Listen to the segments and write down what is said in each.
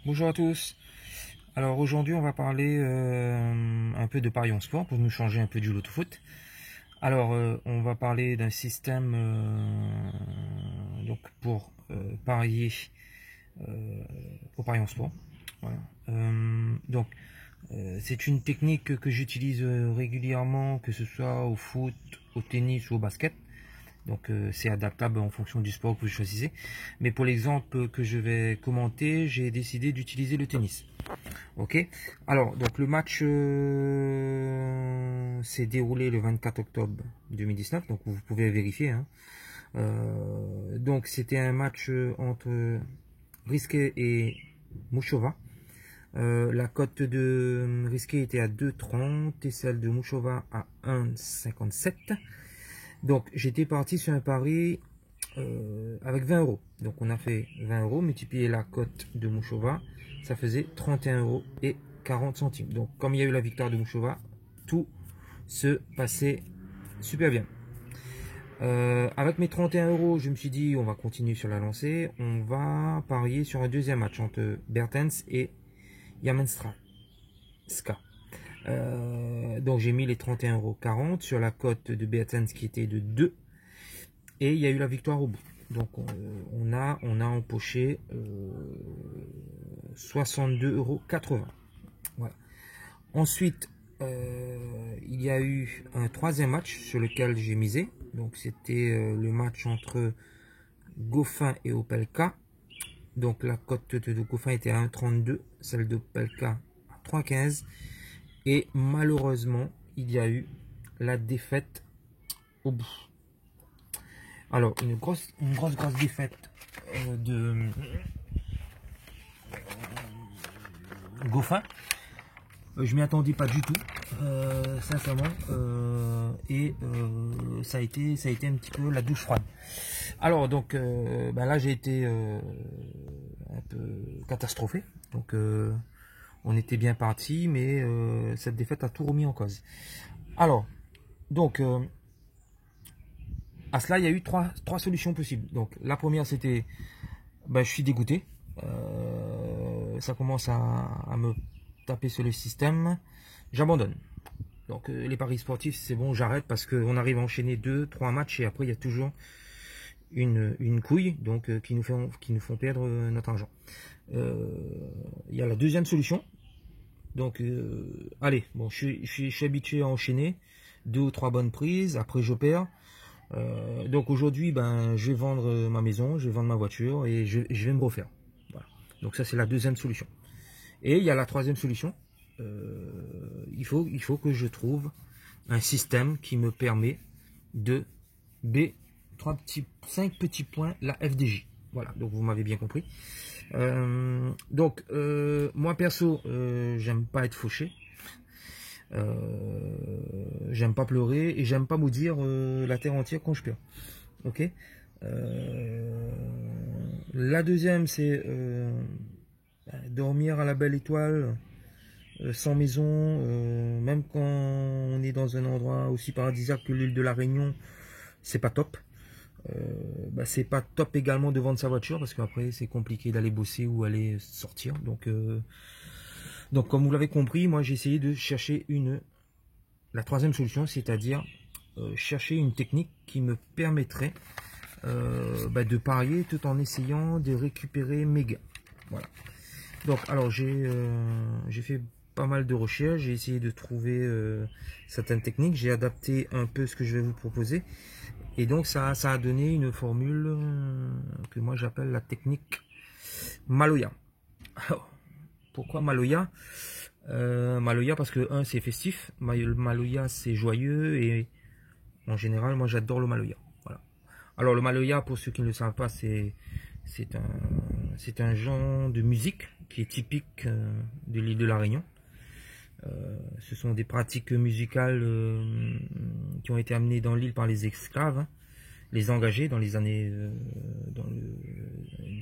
Bonjour à tous. Alors aujourd'hui on va parler un peu de paris en sport pour nous changer un peu du loto foot. Alors on va parler d'un système donc parier pour parier en sport. Voilà. C'est une technique que j'utilise régulièrement, que ce soit au foot, au tennis ou au basket. Donc c'est adaptable en fonction du sport que vous choisissez. Mais pour l'exemple que je vais commenter, j'ai décidé d'utiliser le tennis. Ok. Alors donc le match s'est déroulé le 24 octobre 2019. Donc vous pouvez vérifier. Hein. Donc c'était un match entre Risqué et Mouchova. La cote de Risqué était à 2,30 et celle de Mouchova à 1,57. Donc j'étais parti sur un pari avec 20 euros. Donc on a fait 20 euros, multiplié la cote de Mouchova, ça faisait 31 euros et 40 centimes. Donc comme il y a eu la victoire de Mouchova, tout se passait super bien. Avec mes 31 euros, je me suis dit on va continuer sur la lancée. On va parier sur un deuxième match entre Bertens et Yamenstra. Donc j'ai mis les 31,40 € sur la cote de Bertens qui était de 2 et il y a eu la victoire au bout. Donc on a empoché 62,80 €. Voilà. Ensuite il y a eu un troisième match sur lequel j'ai misé. Donc c'était le match entre Goffin et Opelka. Donc la cote de Goffin était à 1,32, celle d'Opelka à 3,15. Et malheureusement, il y a eu la défaite au bout. Alors, une grosse défaite de Goffin. Je m'y attendais pas du tout, sincèrement. Ça a été un petit peu la douche froide. Alors, donc, là, j'ai été un peu catastrophé. Donc, on était bien parti, mais cette défaite a tout remis en cause. Alors, donc, à cela, il y a eu trois solutions possibles. Donc, la première, c'était, je suis dégoûté. Ça commence à me taper sur le système. J'abandonne. Donc, les paris sportifs, c'est bon, j'arrête parce qu'on arrive à enchaîner 2-3 matchs et après, il y a toujours une couille, donc qui nous font perdre notre argent. Il y a la deuxième solution. Donc, allez, bon, je suis habitué à enchaîner 2 ou 3 bonnes prises. Après, je perds. Donc, aujourd'hui, je vais vendre ma maison, je vais vendre ma voiture et je vais me refaire. Voilà. Donc, ça, c'est la deuxième solution. Et il y a la troisième solution. Il faut que je trouve un système qui me permet de B 5 petits points la FDJ. Voilà, donc vous m'avez bien compris. Moi perso, j'aime pas être fauché, j'aime pas pleurer et j'aime pas maudire la terre entière quand je perds. Ok. La deuxième, c'est dormir à la belle étoile, sans maison, même quand on est dans un endroit aussi paradisiaque que l'île de la Réunion, c'est pas top. C'est pas top également de vendre sa voiture parce qu'après c'est compliqué d'aller bosser ou aller sortir. Donc comme vous l'avez compris, moi j'ai essayé de chercher la troisième solution, c'est-à-dire chercher une technique qui me permettrait de parier tout en essayant de récupérer mes gains. Voilà. Donc alors j'ai fait pas mal de recherches, j'ai essayé de trouver certaines techniques, j'ai adapté un peu ce que je vais vous proposer. Et donc ça a donné une formule que moi j'appelle la technique Maloya. Alors, pourquoi Maloya? Maloya parce que c'est festif, Maloya c'est joyeux et en général moi j'adore le Maloya. Voilà. Alors le Maloya, pour ceux qui ne le savent pas, c'est un genre de musique qui est typique de l'île de la Réunion. Ce sont des pratiques musicales qui ont été amenées dans l'île par les esclaves, hein, les engagés dans les années dans le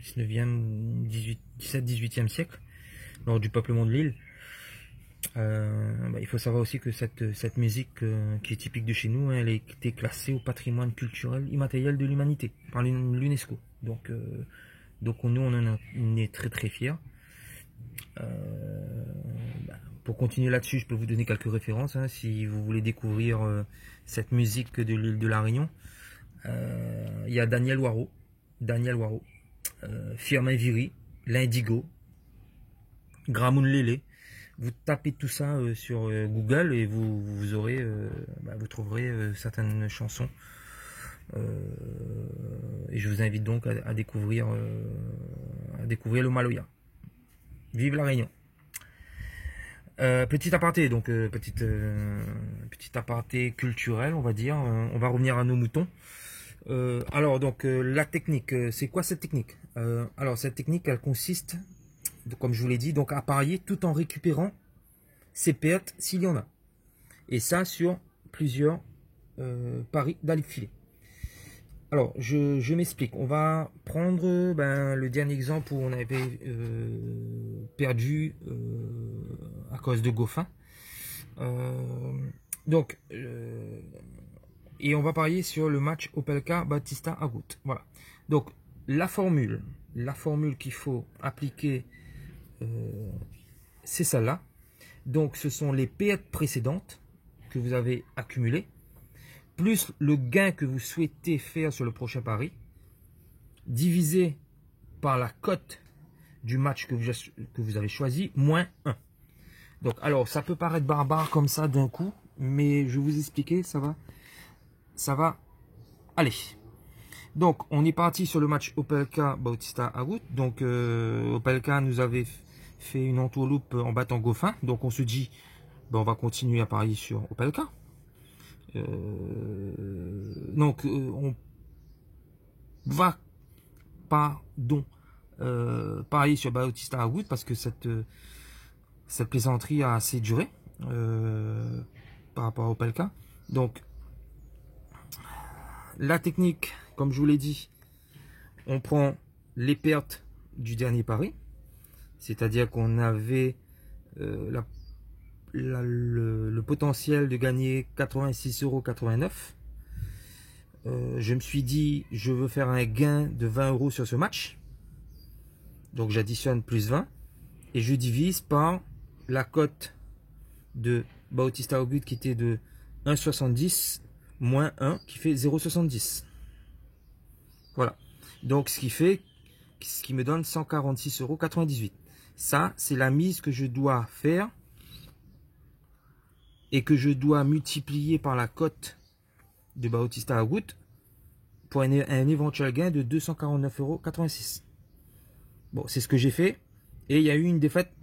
19e, 17-18e siècle, lors du peuplement de l'île. Il faut savoir aussi que cette musique qui est typique de chez nous, hein, elle a été classée au patrimoine culturel immatériel de l'humanité par l'UNESCO. Donc nous on en est très très fiers. pour continuer là-dessus, je peux vous donner quelques références hein, si vous voulez découvrir cette musique de l'île de la Réunion. Il y a Daniel Waro, Firmin Viry, l'Indigo, Gramoun Lélé. Vous tapez tout ça sur Google et vous aurez, vous trouverez certaines chansons. Et je vous invite donc à découvrir le Maloya. Vive la Réunion. Petit aparté, donc petit aparté culturel, on va dire. On va revenir à nos moutons. Alors donc la technique, c'est quoi cette technique? Alors cette technique, elle consiste, comme je vous l'ai dit, donc à parier tout en récupérant ses pertes s'il y en a. Et ça sur plusieurs paris d'affilée. Alors je m'explique. On va prendre le dernier exemple où on avait perdu à cause de Goffin. Et on va parier sur le match Opelka Bautista Agut. Voilà. Donc la formule qu'il faut appliquer, c'est celle-là. Donc ce sont les pertes précédentes que vous avez accumulées, plus le gain que vous souhaitez faire sur le prochain pari, divisé par la cote du match que vous avez choisi, moins 1. Donc alors ça peut paraître barbare comme ça d'un coup, mais je vais vous expliquer, ça va aller. Donc on est parti sur le match Opelka Bautista Agut. Donc Opelka nous avait fait une entourloupe en battant Goffin. Donc on se dit on va continuer à parier sur Opelka. On va parier sur Bautista Agut parce que cette plaisanterie a assez duré par rapport à Opelka. Donc la technique, comme je vous l'ai dit, on prend les pertes du dernier pari, c'est-à-dire qu'on avait le potentiel de gagner 86,89 €. Je me suis dit, je veux faire un gain de 20 € sur ce match. Donc j'additionne plus 20 et je divise par la cote de Bautista Agut qui était de 1,70 moins 1 qui fait 0,70. Voilà. Donc ce qui me donne 146,98 €. Ça, c'est la mise que je dois faire et que je dois multiplier par la cote de Bautista Agut pour un éventuel gain de 249,86 €. Bon, c'est ce que j'ai fait. Et il y a eu une défaite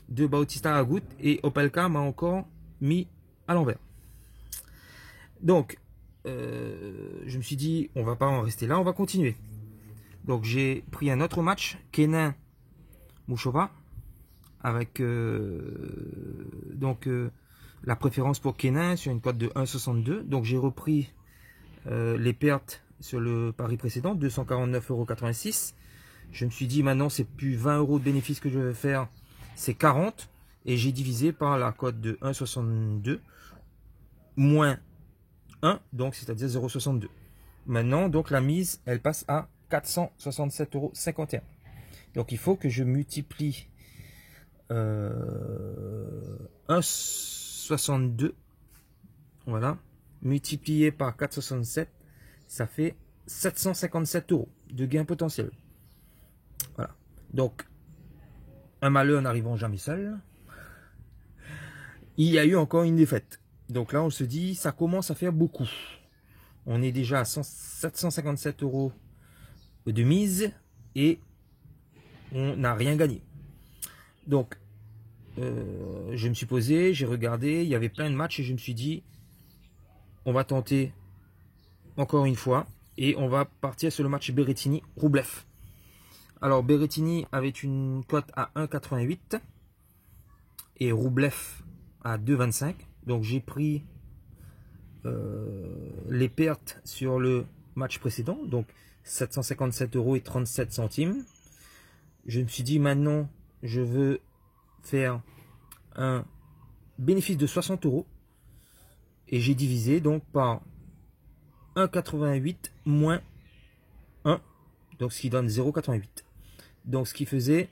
de Bautista Agut et Opelka m'a encore mis à l'envers. Donc, je me suis dit, on va pas en rester là, on va continuer. Donc, j'ai pris un autre match, Kenin Mouchova, avec la préférence pour Kenin sur une cote de 1,62. Donc, j'ai repris les pertes sur le pari précédent, 249,86 €. Je me suis dit, maintenant, c'est plus 20 € de bénéfice que je vais faire, c'est 40. Et j'ai divisé par la cote de 1,62 moins 1, donc c'est-à-dire 0,62. Maintenant, donc la mise, elle passe à 467,51 €. Donc il faut que je multiplie 1,62, voilà, multiplié par 4,67, ça fait 757 € de gain potentiel. Voilà. Donc, un malheur n'arrivant jamais seul, il y a eu encore une défaite. Donc là, on se dit, ça commence à faire beaucoup. On est déjà à 757 € de mise et on n'a rien gagné. Donc, je me suis posé, j'ai regardé, il y avait plein de matchs et je me suis dit, on va tenter encore une fois et on va partir sur le match Berrettini-Roublev. Alors, Berrettini avait une cote à 1,88 et Roublev à 2,25. Donc, j'ai pris les pertes sur le match précédent, donc 757,37 €. Je me suis dit, maintenant, je veux faire un bénéfice de 60 € et j'ai divisé donc par 1,88 moins 1, donc ce qui donne 0,88. Donc ce qui faisait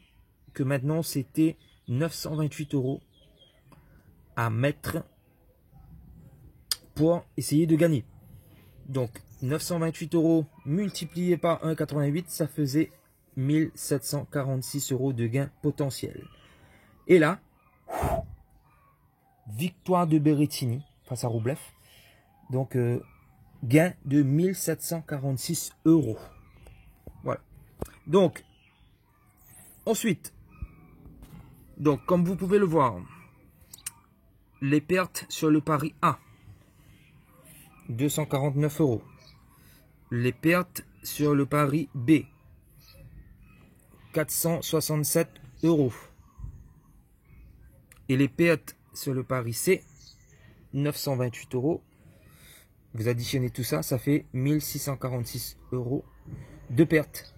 que maintenant c'était 928 € à mettre pour essayer de gagner. Donc 928 € multiplié par 1,88, ça faisait 1746 € de gain potentiel. Et là, victoire de Berrettini face à Roublev. Donc gain de 1746 €. Voilà. Donc ensuite, donc comme vous pouvez le voir, les pertes sur le pari A, 249 €. Les pertes sur le pari B, 467 €. Et les pertes sur le pari C, 928 €. Vous additionnez tout ça, ça fait 1646 € de pertes.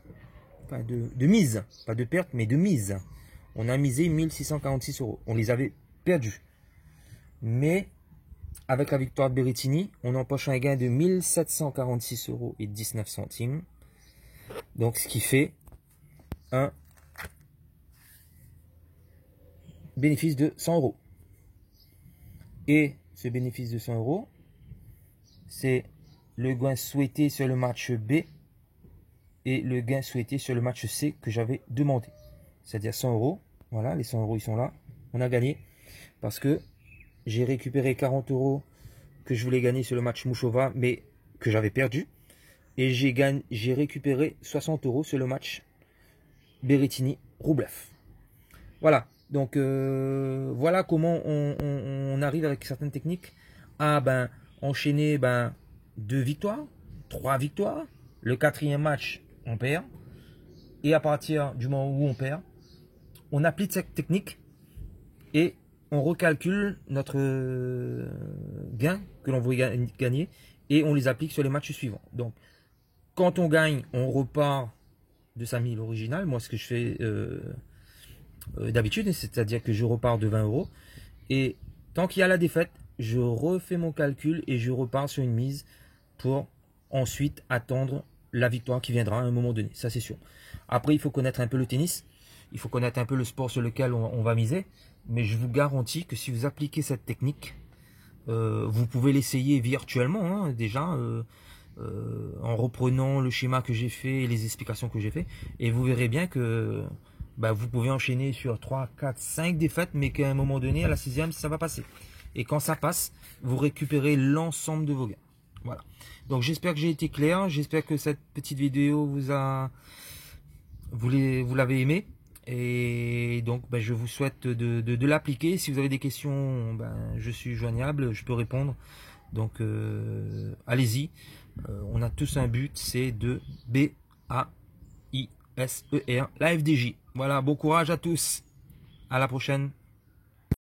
Enfin de mise. Pas de perte, mais de mise. On a misé 1646 €. On les avait perdus. Mais avec la victoire de Berrettini, on empoche un gain de 1746 € et 19 centimes. Donc ce qui fait un bénéfice de 100 €. Et ce bénéfice de 100 €, c'est le gain souhaité sur le match B et le gain souhaité sur le match C que j'avais demandé. C'est-à-dire 100 €. Voilà, les 100 € ils sont là. On a gagné parce que j'ai récupéré 40 € que je voulais gagner sur le match Mouchova, mais que j'avais perdu. Et j'ai récupéré 60 € sur le match Berrettini-Roublev. Voilà. Donc, voilà comment on arrive avec certaines techniques à enchaîner 2 victoires, 3 victoires. Le 4e match, on perd. Et à partir du moment où on perd, on applique cette technique et on recalcule notre gain que l'on veut gagner et on les applique sur les matchs suivants. Donc, quand on gagne, on repart de sa mise originale. Moi, ce que je fais d'habitude, c'est-à-dire que je repars de 20 €. Et tant qu'il y a la défaite, je refais mon calcul et je repars sur une mise pour ensuite attendre la victoire qui viendra à un moment donné. Ça, c'est sûr. Après, il faut connaître un peu le tennis. Il faut connaître un peu le sport sur lequel on va miser. Mais je vous garantis que si vous appliquez cette technique, vous pouvez l'essayer virtuellement, hein, déjà, en reprenant le schéma que j'ai fait et les explications que j'ai fait. Et vous verrez bien que vous pouvez enchaîner sur 3, 4, 5 défaites, mais qu'à un moment donné, à la 6e, ça va passer. Et quand ça passe, vous récupérez l'ensemble de vos gains. Voilà. Donc j'espère que j'ai été clair. J'espère que cette petite vidéo vous l'avez aimé. Et donc je vous souhaite de l'appliquer. Si vous avez des questions, je suis joignable, je peux répondre. Donc allez-y. On a tous un but, c'est de BAISER, la FDJ. Voilà, bon courage à tous. À la prochaine.